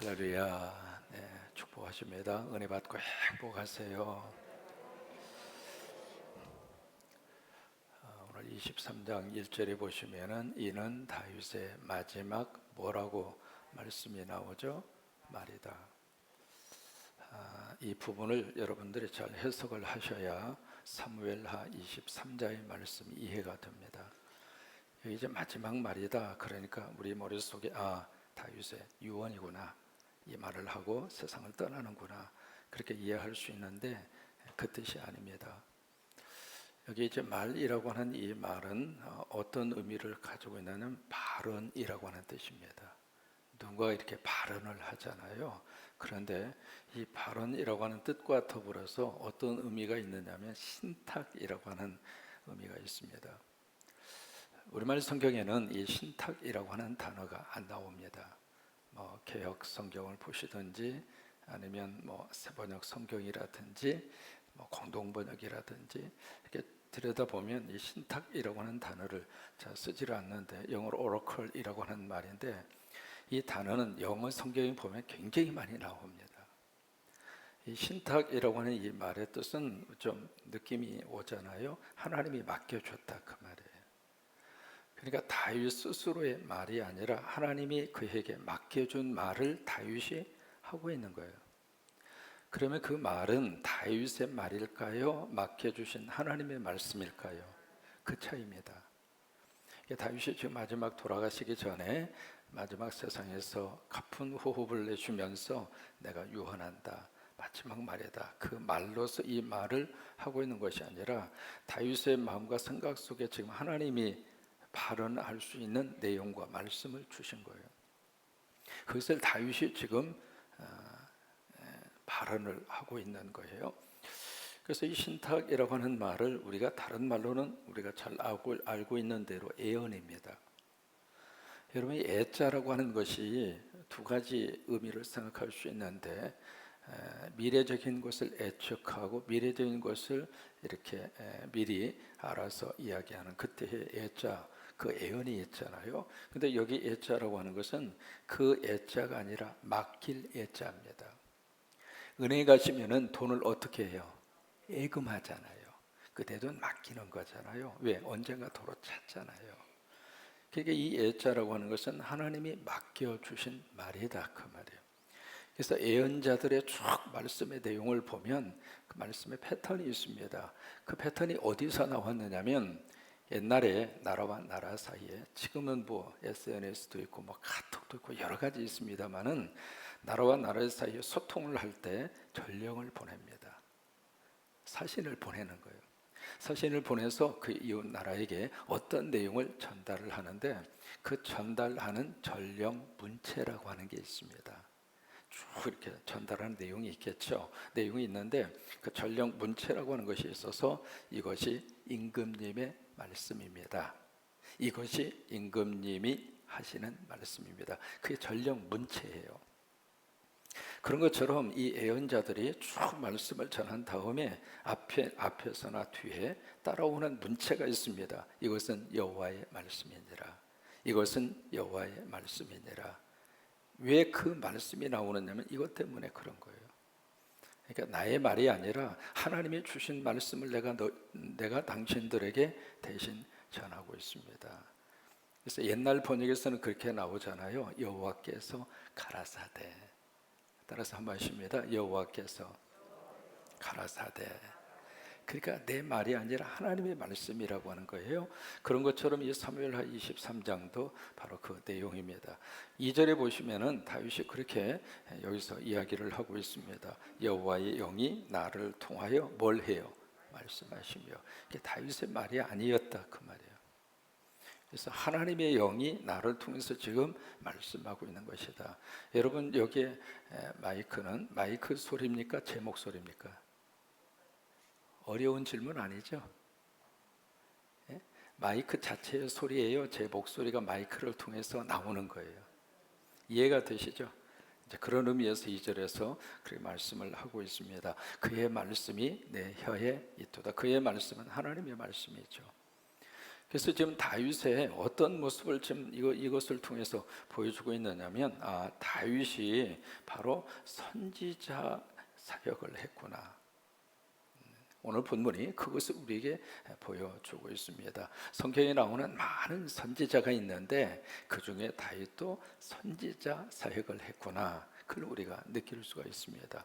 할렐루야. 네, 축복하십니다. 은혜 받고 행복하세요. 오늘 23장 1절에 보시면은 이는 다윗의 마지막 뭐라고 말씀이 나오죠? 말이다. 이 부분을 여러분들이 잘 해석을 하셔야 사무엘하 23장의 말씀이 이해가 됩니다. 여기 이제 마지막 말이다. 그러니까 우리 머릿속에 다윗의 유언이구나, 이 말을 하고 세상을 떠나는구나, 그렇게 이해할 수 있는데 그 뜻이 아닙니다. 여기 이제 말이라고 하는 이 말은 어떤 의미를 가지고 있냐면 발언이라고 하는 뜻입니다. 누군가 이렇게 발언을 하잖아요. 그런데 이 발언이라고 하는 뜻과 더불어서 어떤 의미가 있느냐면 신탁이라고 하는 의미가 있습니다. 우리말 성경에는 이 신탁이라고 하는 단어가 안 나옵니다. 개역 성경을 보시든지 아니면 새번역 성경이라든지 공동 번역이라든지 이렇게 들여다보면 이 신탁이라고 하는 단어를 잘 쓰지를 않는데, 영어로 오라클이라고 하는 말인데 이 단어는 영어 성경에 보면 굉장히 많이 나옵니다. 이 신탁이라고 하는 이 말의 뜻은 좀 느낌이 오잖아요. 하나님이 맡겨줬다, 그 말이에요. 그러니까 다윗 스스로의 말이 아니라 하나님이 그에게 맡겨준 말을 다윗이 하고 있는 거예요. 그러면 그 말은 다윗의 말일까요? 맡겨주신 하나님의 말씀일까요? 그 차이입니다. 다윗이 지금 마지막 돌아가시기 전에 마지막 세상에서 가쁜 호흡을 내쉬면서 내가 유언한다, 마지막 말이다, 그 말로서 이 말을 하고 있는 것이 아니라 다윗의 마음과 생각 속에 지금 하나님이 발언할 수 있는 내용과 말씀을 주신 거예요. 그것을 다윗이 지금 발언을 하고 있는 거예요. 그래서 이 신탁이라고 하는 말을 우리가 다른 말로는 우리가 잘 알고 있는 대로 애언입니다. 여러분, 이 애자라고 하는 것이 두 가지 의미를 생각할 수 있는데, 미래적인 것을 예측하고 미래적인 것을 이렇게 미리 알아서 이야기하는 그때의 애자, 그 애언이 있잖아요. 근데 여기 애자라고 하는 것은 그 애자가 아니라 맡길 애자입니다. 은행에 가시면은 돈을 어떻게 해요? 예금하잖아요. 그 내 돈 맡기는 거잖아요. 왜? 언젠가 도로 찾잖아요. 그러니까 이 애자라고 하는 것은 하나님이 맡겨주신 말이다, 그 말이에요. 그래서 예언자들의 쭉 말씀의 내용을 보면 그 말씀의 패턴이 있습니다. 그 패턴이 어디서 나왔느냐면, 옛날에 나라와 나라 사이에, 지금은 SNS도 있고 카톡도 있고 여러 가지 있습니다만은, 나라와 나라 사이에 소통을 할 때 전령을 보냅니다. 사신을 보내는 거예요. 사신을 보내서 그 이웃 나라에게 어떤 내용을 전달을 하는데, 그 전달하는 전령 문체라고 하는 게 있습니다. 쭉 이렇게 전달하는 내용이 있겠죠. 내용이 있는데 그 전령 문체라고 하는 것이 있어서 이것이 임금님의 말씀입니다. 이것이 임금님이 하시는 말씀입니다. 그게 전령 문체예요. 그런 것처럼 이 예언자들이 쭉 말씀을 전한 다음에 앞에서나 뒤에 따라오는 문체가 있습니다. 이것은 여호와의 말씀이니라. 이것은 여호와의 말씀이니라. 왜 그 말씀이 나오느냐면 이것 때문에 그런 거예요. 그러니까 나의 말이 아니라 하나님이 주신 말씀을 내가 당신들에게 대신 전하고 있습니다. 그래서 옛날 번역에서는 그렇게 나오잖아요. 여호와께서 가라사대. 따라서 한번 하십니다. 여호와께서 가라사대. 그러니까 내 말이 아니라 하나님의 말씀이라고 하는 거예요. 그런 것처럼 이 사무엘하 23장도 바로 그 내용입니다. 2절에 보시면은 다윗이 그렇게 여기서 이야기를 하고 있습니다. 여호와의 영이 나를 통하여 뭘 해요? 말씀하시며. 이게 다윗의 말이 아니었다, 그 말이에요. 그래서 하나님의 영이 나를 통해서 지금 말씀하고 있는 것이다. 여러분, 여기에 마이크는 마이크 소리입니까? 제 목소리입니까? 어려운 질문 아니죠? 예? 마이크 자체의 소리예요? 제 목소리가 마이크를 통해서 나오는 거예요? 이해가 되시죠? 이제 그런 의미에서 2절에서 그렇게 말씀을 하고 있습니다. 그의 말씀이 내 혀에 있도다. 그의 말씀은 하나님의 말씀이죠. 그래서 지금 다윗의 어떤 모습을 지금 이것을 통해서 보여주고 있느냐면, 다윗이 바로 선지자 사역을 했구나. 오늘 본문이 그것을 우리에게 보여주고 있습니다. 성경에 나오는 많은 선지자가 있는데 그 중에 다윗도 선지자 사역을 했구나. 그걸 우리가 느낄 수가 있습니다.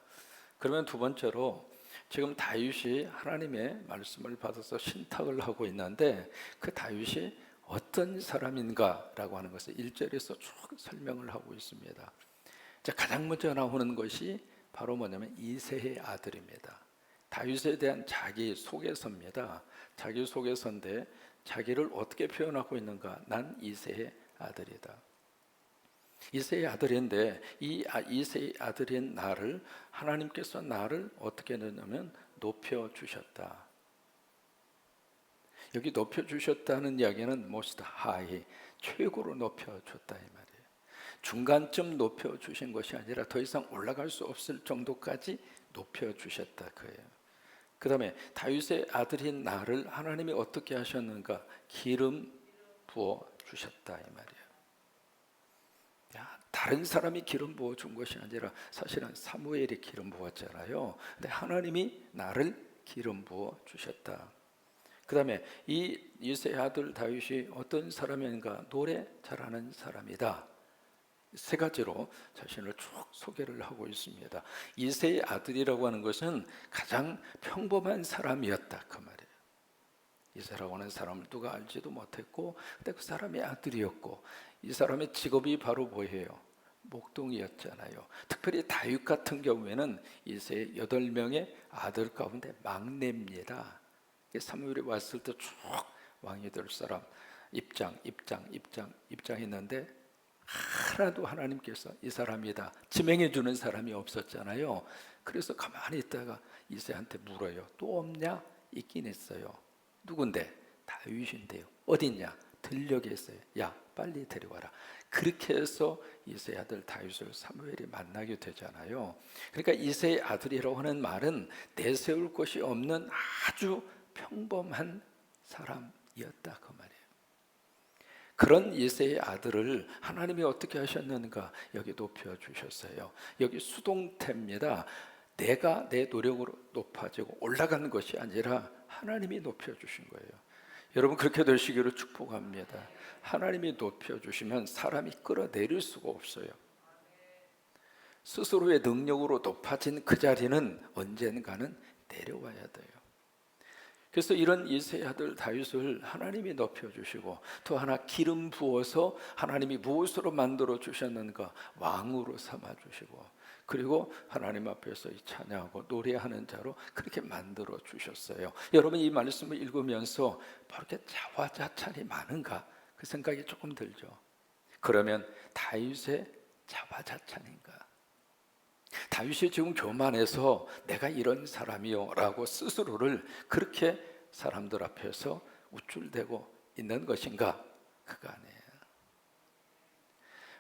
그러면 두 번째로, 지금 다윗이 하나님의 말씀을 받아서 신탁을 하고 있는데 그 다윗이 어떤 사람인가라고 하는 것을 1절에서 쭉 설명을 하고 있습니다. 자, 가장 먼저 나오는 것이 바로 뭐냐면 이새의 아들입니다. 다윗에 대한 자기 소개서입니다. 자기 소개서인데 자기를 어떻게 표현하고 있는가? 난 이새의 아들이다. 이새의 아들인데 이새의 아들인 나를 하나님께서 나를 어떻게 했냐면 높여주셨다. 여기 높여주셨다는 이야기는 most high, 최고로 높여줬다 이 말이에요. 중간쯤 높여주신 것이 아니라 더 이상 올라갈 수 없을 정도까지 높여주셨다 그예요. 그 다음에 다윗의 아들인 나를 하나님이 어떻게 하셨는가? 기름 부어주셨다 이 말이에요. 다른 사람이 기름 부어준 것이 아니라 사실은 사무엘이 기름 부었잖아요. 근데 하나님이 나를 기름 부어주셨다. 그 다음에 이 이새의 아들 다윗이 어떤 사람인가? 노래 잘하는 사람이다. 세 가지로 자신을 쭉 소개를 하고 있습니다. 이새의 아들이라고 하는 것은 가장 평범한 사람이었다 그 말이에요. 이새라고 하는 사람을 누가 알지도 못했고, 근데 그 사람의 아들이었고, 이 사람의 직업이 바로 뭐예요? 목동이었잖아요. 특별히 다윗 같은 경우에는 이새의 8명의 아들 가운데 막내입니다. 사무엘이 왔을 때 쭉 왕이 될 사람 입장했는데 하나도 하나님께서 이 사람이다 지명해 주는 사람이 없었잖아요. 그래서 가만히 있다가 이새한테 물어요. 또 없냐? 있긴 했어요. 누군데? 다윗인데요. 어딨냐? 들녘에 있어요. 야, 빨리 데려와라. 그렇게 해서 이새의 아들 다윗을 사무엘이 만나게 되잖아요. 그러니까 이새의 아들이라고 하는 말은 내세울 것이 없는 아주 평범한 사람이었다 그 말이에요. 그런 이새의 아들을 하나님이 어떻게 하셨는가? 여기 높여주셨어요. 여기 수동태입니다. 내가 내 노력으로 높아지고 올라가는 것이 아니라 하나님이 높여주신 거예요. 여러분 그렇게 되시기를 축복합니다. 하나님이 높여주시면 사람이 끌어내릴 수가 없어요. 스스로의 능력으로 높아진 그 자리는 언젠가는 내려와야 돼요. 그래서 이런 이새의 아들 다윗을 하나님이 높여주시고 또 하나 기름 부어서 하나님이 무엇으로 만들어 주셨는가? 왕으로 삼아주시고, 그리고 하나님 앞에서 찬양하고 노래하는 자로 그렇게 만들어 주셨어요. 여러분 이 말씀을 읽으면서 바로 이렇게 자화자찬이 많은가? 그 생각이 조금 들죠. 그러면 다윗의 자화자찬인가? 다윗이 지금 교만해서 내가 이런 사람이요 라고 스스로를 그렇게 사람들 앞에서 우쭐대고 있는 것인가? 그거 아니에요.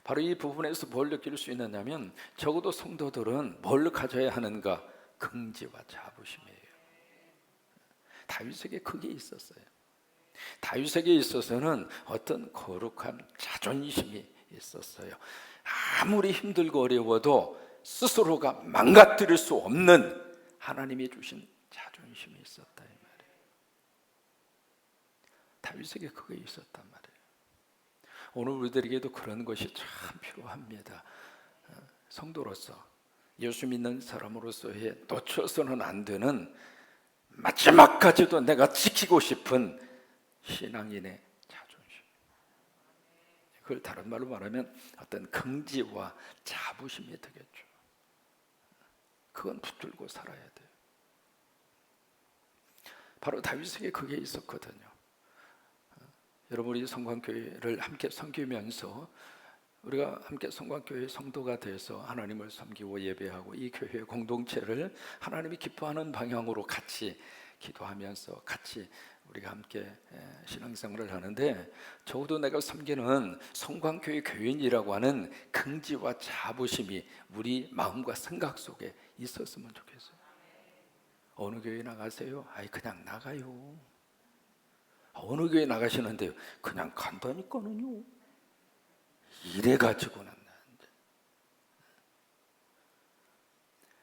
바로 이 부분에서 뭘 느낄 수 있느냐면 적어도 성도들은 뭘 가져야 하는가? 긍지와 자부심이에요. 다윗에게 그게 있었어요. 다윗에게 있어서는 어떤 거룩한 자존심이 있었어요. 아무리 힘들고 어려워도 스스로가 망가뜨릴 수 없는 하나님이 주신 자존심이 있었다 이 말이에요. 다윗에게 그게 있었단 말이에요. 오늘 우리들에게도 그런 것이 참 필요합니다. 성도로서, 예수 믿는 사람으로서의 놓쳐서는 안 되는, 마지막까지도 내가 지키고 싶은 신앙인의 자존심. 그걸 다른 말로 말하면 어떤 긍지와 자부심이 되겠죠. 그건 붙들고 살아야 돼요. 바로 다윗에게 그게 있었거든요. 여러분 우리 성광교회를 함께 섬기면서 우리가 함께 성광교회 성도가 돼서 하나님을 섬기고 예배하고 이 교회 공동체를 하나님이 기뻐하는 방향으로 같이 기도하면서 같이 우리가 함께 신앙생활을 하는데, 적어도 내가 섬기는 성광교회 교인이라고 하는 긍지와 자부심이 우리 마음과 생각 속에 있었으면 좋겠어요. 어느 교회 나가세요? 아이 그냥 나가요. 어느 교회 나가시는데요? 그냥 간다니까는요. 이래가지고는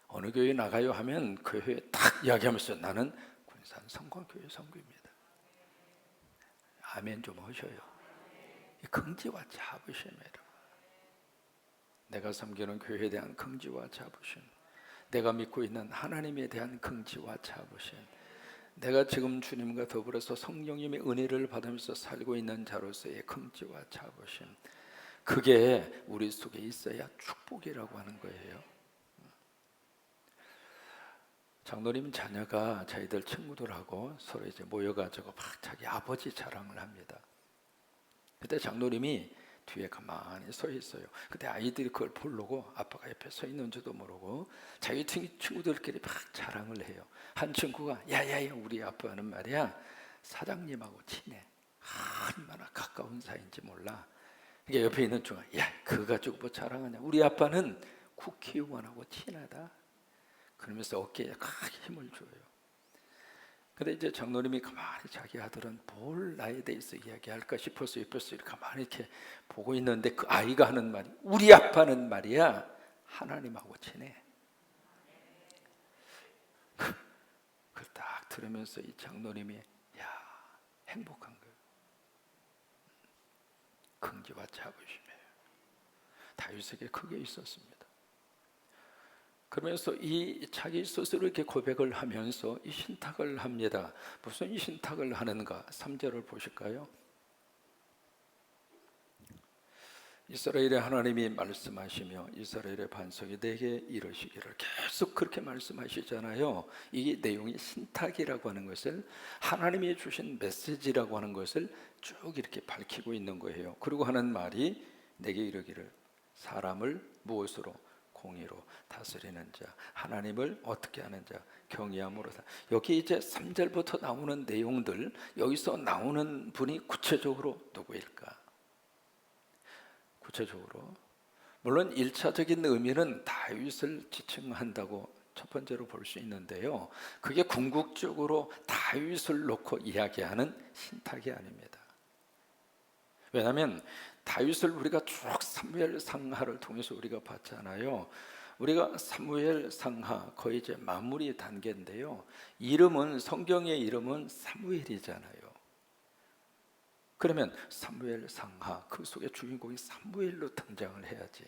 어느 교회 나가요 하면 그 교회 딱 이야기하면서 나는 군산 성광교회 선교입니다. 아멘 좀 하셔요. 긍지와 자부심이라. 내가 섬기는 교회에 대한 긍지와 자부심, 내가 믿고 있는 하나님에 대한 긍지와 자부심, 내가 지금 주님과 더불어서 성령님의 은혜를 받으면서 살고 있는 자로서의 긍지와 자부심, 그게 우리 속에 있어야 축복이라고 하는 거예요. 장로님 자녀가 저희들 친구들하고 서로 이제 모여가지고 막 자기 아버지 자랑을 합니다. 그때 장로님이 뒤에 가만히 서 있어요. 근데 아이들이 그걸 보려고 아빠가 옆에 서 있는지도 모르고 자기 친구들끼리 막 자랑을 해요. 한 친구가 야야야 우리 아빠는 말이야 사장님하고 친해. 얼마나 가까운 사이인지 몰라. 그러니까 옆에 있는 친구가 야 그거 가지고 뭐 자랑하냐. 우리 아빠는 국회의원하고 친하다. 그러면서 어깨에 크게 힘을 줘요. 근데 이제 장로님이 가만히 자기 아들은 뭘 나에 대해서 이야기할까 싶어서 옆에서 이렇게 가만히 이렇게 보고 있는데 그 아이가 하는 말이 우리 아빠는 말이야 하나님하고 친해. 그걸 딱 들으면서 이 장로님이 야 행복한 거예요. 긍지와 자부심이에요. 다윗에게 그게 있었습니다. 그러면서 이 자기 스스로 이렇게 고백을 하면서 이 신탁을 합니다. 무슨 이 신탁을 하는가? 3절을 보실까요? 이스라엘의 하나님이 말씀하시며 이스라엘의 반석이 내게 이르시기를 계속 그렇게 말씀하시잖아요. 이 내용이 신탁이라고 하는 것을 하나님이 주신 메시지라고 하는 것을 쭉 이렇게 밝히고 있는 거예요. 그리고 하는 말이 내게 이르기를 사람을 무엇으로? 공의로 다스리는 자, 하나님을 어떻게 하는 자, 경외함으로. 여기 이제 3절부터 나오는 내용들, 여기서 나오는 분이 구체적으로 누구일까? 구체적으로 물론 1차적인 의미는 다윗을 지칭한다고 첫 번째로 볼 수 있는데요, 그게 궁극적으로 다윗을 놓고 이야기하는 신탁이 아닙니다. 왜냐하면 다윗을 우리가 쭉 사무엘 상하를 통해서 우리가 봤잖아요. 우리가 사무엘 상하 거의 이제 마무리 단계인데요, 이름은 성경의 이름은 사무엘이잖아요. 그러면 사무엘 상하 그 속에 주인공이 사무엘로 등장을 해야지.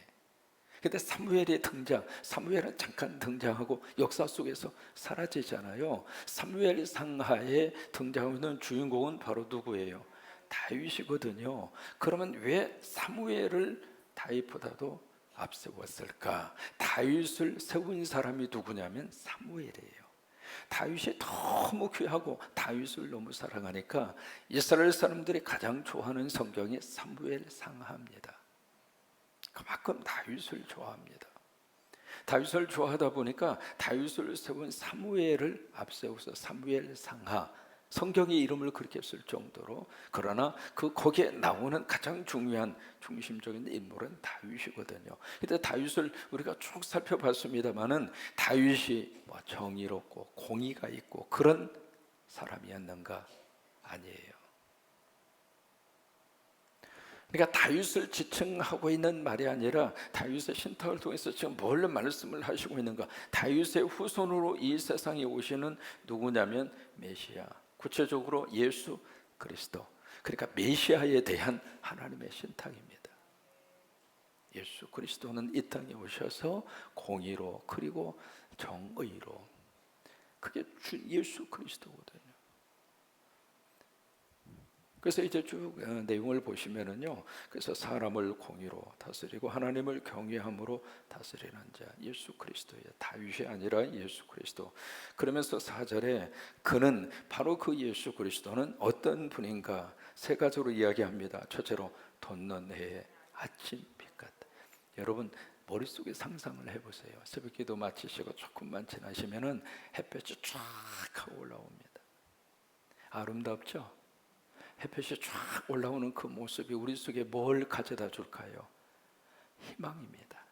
근데 사무엘의 등장, 사무엘은 잠깐 등장하고 역사 속에서 사라지잖아요. 사무엘 상하에 등장하는 주인공은 바로 누구예요? 다윗이거든요. 그러면 왜 사무엘을 다윗보다도 앞세웠을까? 다윗을 세운 사람이 누구냐면 사무엘이에요. 다윗이 너무 귀하고 다윗을 너무 사랑하니까 이스라엘 사람들이 가장 좋아하는 성경이 사무엘 상하입니다. 그만큼 다윗을 좋아합니다. 다윗을 좋아하다 보니까 다윗을 세운 사무엘을 앞세워서 사무엘 상하, 성경의 이름을 그렇게 쓸 정도로. 그러나 거기에 나오는 가장 중요한 중심적인 인물은 다윗이거든요. 근데 다윗을 우리가 쭉 살펴봤습니다만은 다윗이 뭐 정의롭고 공의가 있고 그런 사람이었는가? 아니에요. 그러니까 다윗을 지칭하고 있는 말이 아니라 다윗의 신탁을 통해서 지금 뭘 말씀을 하시고 있는가? 다윗의 후손으로 이 세상에 오시는 누구냐면 메시아, 구체적으로 예수 그리스도. 그러니까 메시아에 대한 하나님의 신탁입니다. 예수 그리스도는 이 땅에 오셔서 공의로 그리고 정의로, 그게 예수 그리스도거든요. 그래서 이제 쭉 내용을 보시면은요, 그래서 사람을 공의로 다스리고 하나님을 경외함으로 다스리는 자, 예수 그리스도예요. 다윗이 아니라 예수 그리스도. 그러면서 4절에 그는 바로 그 예수 그리스도는 어떤 분인가? 세 가지로 이야기합니다. 첫째로 돋는 해의 아침빛 같다. 여러분 머릿속에 상상을 해보세요. 새벽기도 마치시고 조금만 지나시면은 햇볕이 쫙 하고 올라옵니다. 아름답죠? 햇볕이 쫙 올라오는 그 모습이 우리 속에 뭘 가져다 줄까요? 희망입니다.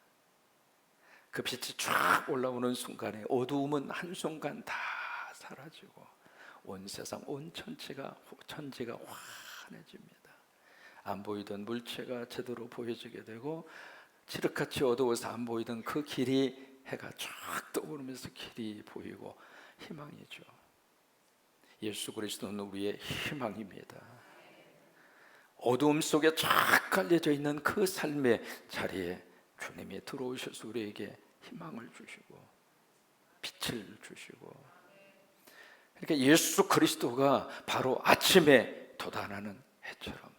그 빛이 쫙 올라오는 순간에 어두움은 한순간 다 사라지고 온 세상, 온 천지가 환해집니다. 안 보이던 물체가 제대로 보여지게 되고, 칠흑같이 어두워서 안 보이던 그 길이 해가 쫙 떠오르면서 길이 보이고 희망이죠. 예수 그리스도는 우리의 희망입니다. 어두움 속에 쫙 깔려져 있는 그 삶의 자리에 주님이 들어오셔서 우리에게 희망을 주시고 빛을 주시고, 그러니까 예수 그리스도가 바로 아침에 돋아나는 해처럼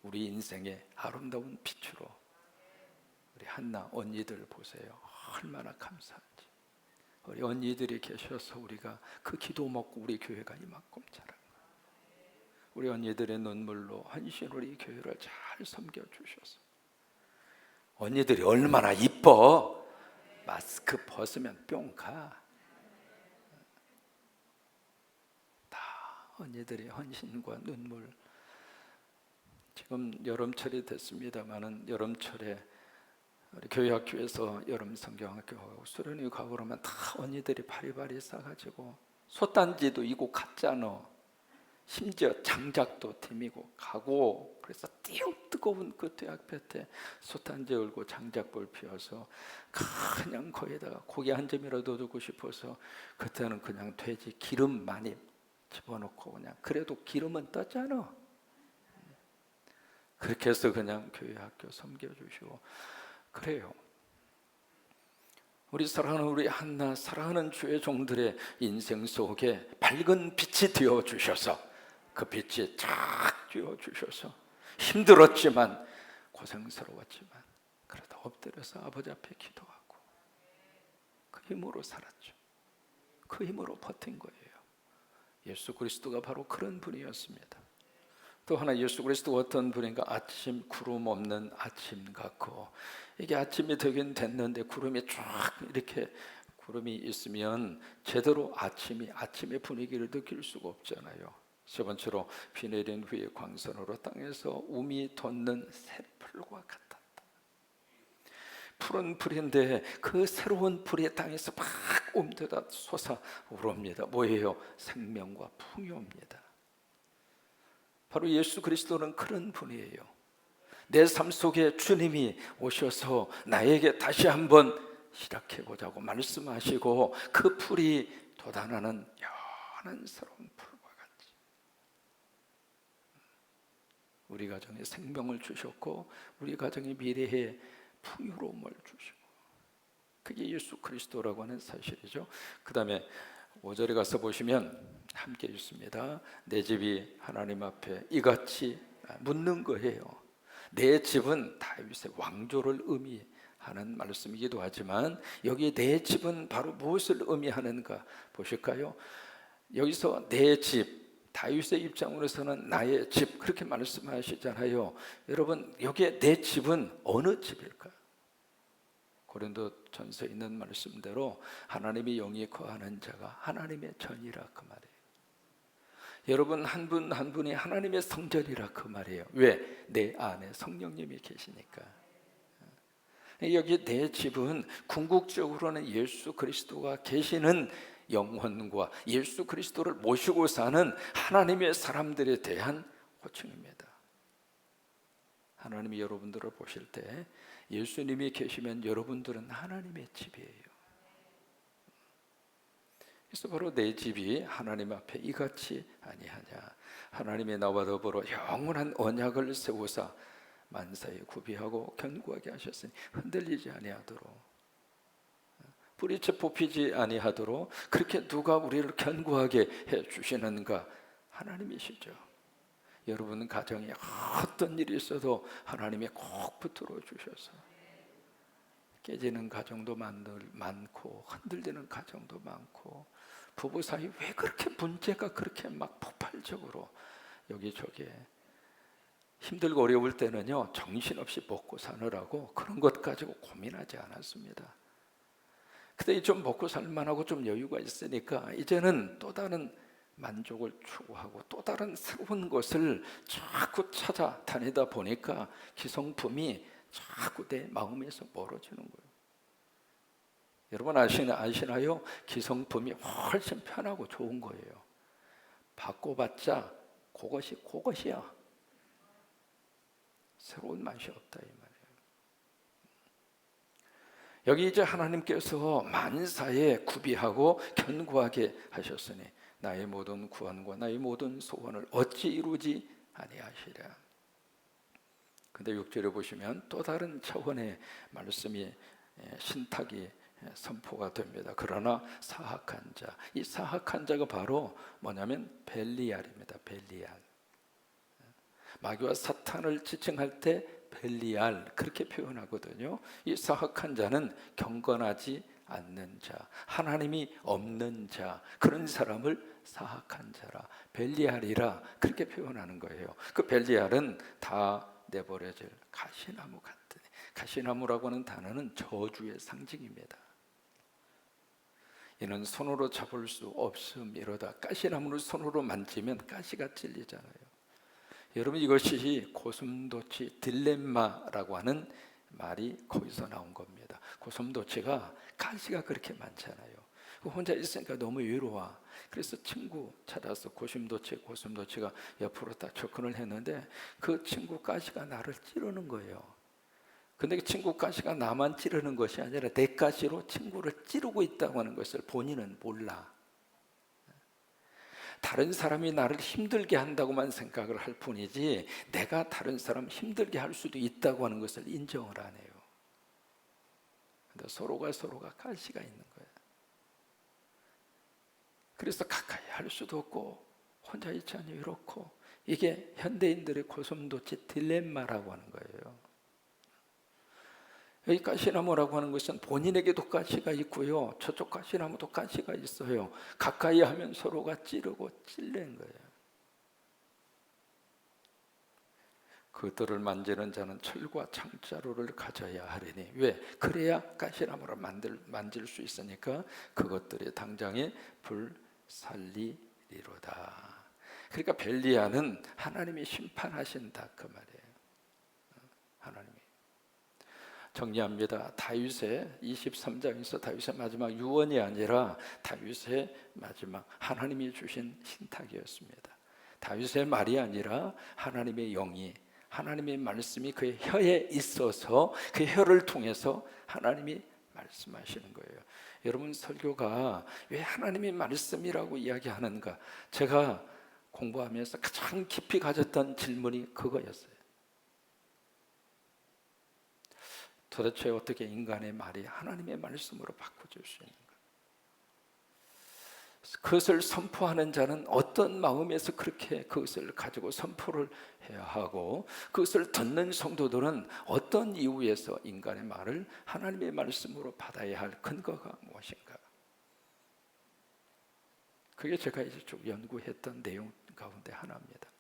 우리 인생의 아름다운 빛으로, 우리 한나 언니들 보세요. 얼마나 감사한지. 우리 언니들이 계셔서 우리가 그 기도 먹고 우리 교회가 이만큼 자란 거예요. 우리 언니들의 눈물로 헌신으로 이 교회를 잘 섬겨주셔서, 언니들이 얼마나 이뻐. 마스크 벗으면 뿅 가. 다 언니들의 헌신과 눈물. 지금 여름철이 됐습니다마는 여름철에 우리 교회 학교에서 여름 성경학교 가고 수련회 가고 그러면 다 언니들이 바리바리 싸가지고, 솥단지도 이고 갔잖아. 심지어 장작도 팀이고 가고, 그래서 뜨거운 그 대학볕에 솥단지 열고 장작불 피워서 그냥 거기다가 고기 한 점이라도 두고 싶어서, 그때는 그냥 돼지 기름 많이 집어넣고, 그냥 그래도 기름은 떴잖아. 그렇게 해서 그냥 교회 학교 섬겨주시고 그래요. 우리 사랑하는 우리 한나, 사랑하는 주의 종들의 인생 속에 밝은 빛이 되어주셔서, 그 빛이 쫙 띄워주셔서 힘들었지만 고생스러웠지만 그래도 엎드려서 아버지 앞에 기도하고 그 힘으로 살았죠. 그 힘으로 버틴 거예요. 예수 그리스도가 바로 그런 분이었습니다. 또 하나, 예수 그리스도 어떤 분인가? 아침 구름 없는 아침 같고, 이게 아침이 되긴 됐는데 구름이 쫙 이렇게 구름이 있으면 제대로 아침의 분위기를 느낄 수가 없잖아요. 세 번째로, 비 내린 후에 광선으로 땅에서 움이 돋는 새풀과 같았다. 푸른 풀인데 그 새로운 풀이 땅에서 막 움켜다 솟아오릅니다. 뭐예요? 생명과 풍요입니다. 바로 예수 그리스도는 그런 분이에요. 내 삶 속에 주님이 오셔서 나에게 다시 한번 시작해보자고 말씀하시고, 그 풀이 돋아나는 연한 새로운 풀과 같이 우리 가정에 생명을 주셨고, 우리 가정의 미래에 풍요로움을 주시고, 그게 예수 그리스도라고 하는 사실이죠. 그 다음에 5절에 가서 보시면 함께 읽습니다. 내 집이 하나님 앞에 이같이 묻는 거예요. 내 집은 다윗의 왕조를 의미하는 말씀이기도 하지만, 여기 내 집은 바로 무엇을 의미하는가 보실까요? 여기서 내 집, 다윗의 입장으로서는 나의 집, 그렇게 말씀하시잖아요. 여러분, 여기에 내 집은 어느 집일까요? 고린도전서에 있는 말씀대로 하나님이 영이 거하는 자가 하나님의 전이라 그 말이에요. 여러분 한 분 한 분이 하나님의 성전이라 그 말이에요. 왜? 내 안에 성령님이 계시니까. 여기 내 집은 궁극적으로는 예수 그리스도가 계시는 영혼과 예수 그리스도를 모시고 사는 하나님의 사람들에 대한 호칭입니다. 하나님이 여러분들을 보실 때 예수님이 계시면 여러분들은 하나님의 집이에요. 그래서 바로 내 집이 하나님 앞에 이같이 아니하냐. 하나님의 나와 더불어 영원한 언약을 세우사 만사에 구비하고 견고하게 하셨으니 흔들리지 아니하도록, 뿌리채 뽑히지 아니하도록, 그렇게 누가 우리를 견고하게 해주시는가? 하나님이시죠. 여러분 가정에 어떤 일이 있어도 하나님이 꼭 붙들어 주셔서, 깨지는 가정도 많고 흔들리는 가정도 많고, 부부 사이 왜 그렇게 문제가 그렇게 막 폭발적으로 여기저기 힘들고 어려울 때는요, 정신없이 먹고 사느라고 그런 것 가지고 고민하지 않았습니다. 근데 좀 먹고 살만하고 좀 여유가 있으니까 이제는 또 다른 만족을 추구하고 또 다른 새로운 것을 자꾸 찾아다니다 보니까 기성품이 자꾸 내 마음에서 멀어지는 거예요. 여러분 아시나요? 기성품이 훨씬 편하고 좋은 거예요. 바꿔봤자 그것이야. 새로운 맛이 없다 이 말이에요. 여기 이제 하나님께서 만사에 구비하고 견고하게 하셨으니 나의 모든 구원과 나의 모든 소원을 어찌 이루지 아니하시랴. 근데 6절에 보시면 또 다른 차원의 말씀이 신탁이 선포가 됩니다. 그러나 사악한 자, 이 사악한 자가 바로 뭐냐면 벨리알입니다. 벨리알. 마귀와 사탄을 지칭할 때 벨리알 그렇게 표현하거든요. 이 사악한 자는 경건하지 않는 자, 하나님이 없는 자, 그런 사람을 사악한 자라, 벨리알이라 그렇게 표현하는 거예요. 그 벨리알은 다 내버려질 가시나무 같은, 가시나무라고 하는 단어는 저주의 상징입니다. 이는 손으로 잡을 수 없음이로다. 가시나무를 손으로 만지면 가시가 찔리잖아요. 여러분, 이것이 고슴도치 딜레마라고 하는 말이 거기서 나온 겁니다. 고슴도치가 가시가 그렇게 많잖아요. 혼자 있으니까 너무 외로워. 그래서 친구 찾아서 고슴도치가 옆으로 딱 접근을 했는데 그 친구 가시가 나를 찌르는 거예요. 근데 그 친구 가시가 나만 찌르는 것이 아니라 내 가시로 친구를 찌르고 있다고 하는 것을 본인은 몰라. 다른 사람이 나를 힘들게 한다고만 생각을 할 뿐이지 내가 다른 사람 힘들게 할 수도 있다고 하는 것을 인정을 안 해요. 근데 서로가 가시가 있는 거예요. 그래서 가까이 할 수도 없고 혼자 있지 않니 이렇고, 이게 현대인들의 고슴도치 딜레마라고 하는 거예요. 여기 가시나무라고 하는 것은 본인에게도 가시가 있고요, 저쪽 가시나무도 가시가 있어요. 가까이 하면 서로가 찌르고 찔리는 거예요. 그들을 만지는 자는 철과 창자루를 가져야 하리니, 왜? 그래야 가시나무를 만질 수 있으니까 그것들이 당장에 불살리리로다. 그러니까 벨리야는 하나님이 심판하신다 그 말이에요. 하나님이. 정리합니다. 다윗의 23장에서 다윗의 마지막 유언이 아니라 다윗의 마지막 하나님이 주신 신탁이었습니다. 다윗의 말이 아니라 하나님의 영이, 하나님의 말씀이 그의 혀에 있어서 그 혀를 통해서 하나님이 말씀하시는 거예요. 여러분, 설교가 왜 하나님의 말씀이라고 이야기하는가? 제가 공부하면서 가장 깊이 가졌던 질문이 그거였어요. 도대체 어떻게 인간의 말이 하나님의 말씀으로 바꿔줄 수 있는가? 그것을 선포하는 자는 어떤 마음에서 그렇게 그것을 가지고 선포를 해야 하고, 그것을 듣는 성도들은 어떤 이유에서 인간의 말을 하나님의 말씀으로 받아야 할 근거가 무엇인가? 그게 제가 이제 쭉 연구했던 내용 가운데 하나입니다.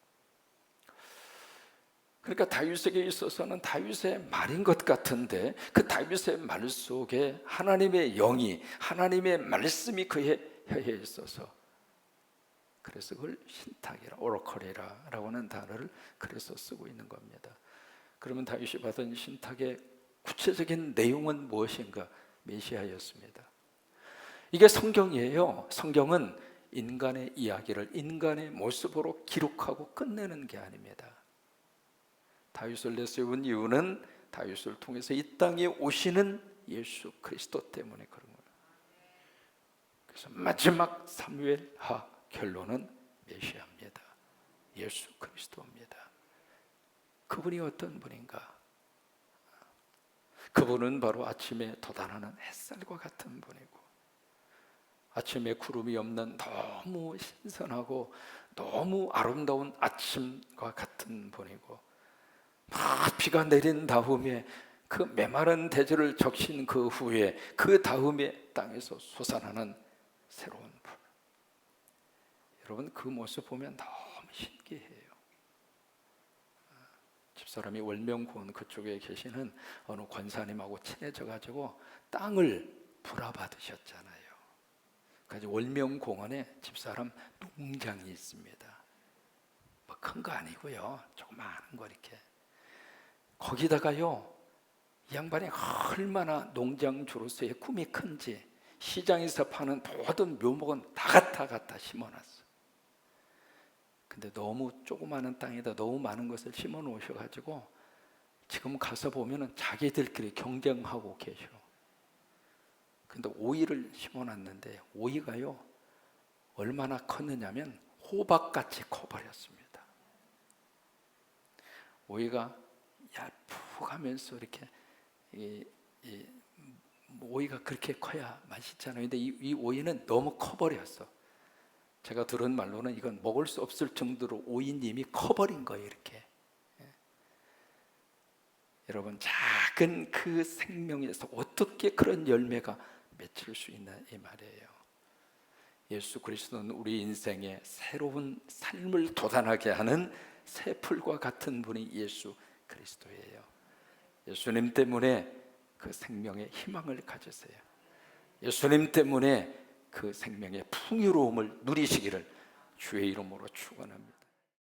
그러니까 다윗에게 있어서는 다윗의 말인 것 같은데, 그 다윗의 말 속에 하나님의 영이, 하나님의 말씀이 그의 혀에 있어서, 그래서 그걸 신탁이라, 오라클이라 라고 하는 단어를 그래서 쓰고 있는 겁니다. 그러면 다윗이 받은 신탁의 구체적인 내용은 무엇인가? 메시아였습니다. 이게 성경이에요. 성경은 인간의 이야기를 인간의 모습으로 기록하고 끝내는 게 아닙니다. 다윗을 내세운 이유는 다윗을 통해서 이 땅에 오시는 예수 그리스도 때문에 그런 거예요. 그래서 마지막 사무엘하 결론은 메시아입니다. 예수 그리스도입니다. 그분이 어떤 분인가? 그분은 바로 아침에 돋아나는 햇살과 같은 분이고, 아침에 구름이 없는 너무 신선하고 너무 아름다운 아침과 같은 분이고, 막 비가 내린 다음에 그 메마른 대지를 적신 그 후에 그 다음에 땅에서 솟아나는 새로운 불. 여러분, 그 모습 보면 너무 신기해요. 집사람이 월명군 그쪽에 계시는 어느 권사님하고 친해져 가지고 땅을 불화받으셨잖아요. 그래서 월명공원에 집사람 농장이 있습니다. 뭐 큰 거 아니고요, 조그마한 거 이렇게. 거기다가요, 이 양반이 얼마나 농장주로서의 꿈이 큰지 시장에서 파는 모든 묘목은 다 갖다 심어놨어. 근데 너무 조그마한 땅에다 너무 많은 것을 심어 놓으셔가지고 지금 가서 보면은 자기들끼리 경쟁하고 계셔. 근데 오이를 심어 놨는데 오이가요 얼마나 컸느냐면 호박같이 커버렸습니다. 오이가 얄푹하면서 이렇게 오이가 그렇게 커야 맛있잖아요. 근데 이 오이는 너무 커버렸어. 제가 들은 말로는 이건 먹을 수 없을 정도로 오이님이 커버린 거예요. 이렇게. 여러분, 작은 그 생명에서 어떻게 그런 열매가 맺힐 수 있나 이 말이에요. 예수 그리스도는 우리 인생에 새로운 삶을 돋아나게 하는 새 풀과 같은 분이 예수 그리스도예요. 예수님 때문에 그 생명의 희망을 가지세요. 예수님 때문에 그 생명의 풍요로움을 누리시기를 주의 이름으로 축원합니다.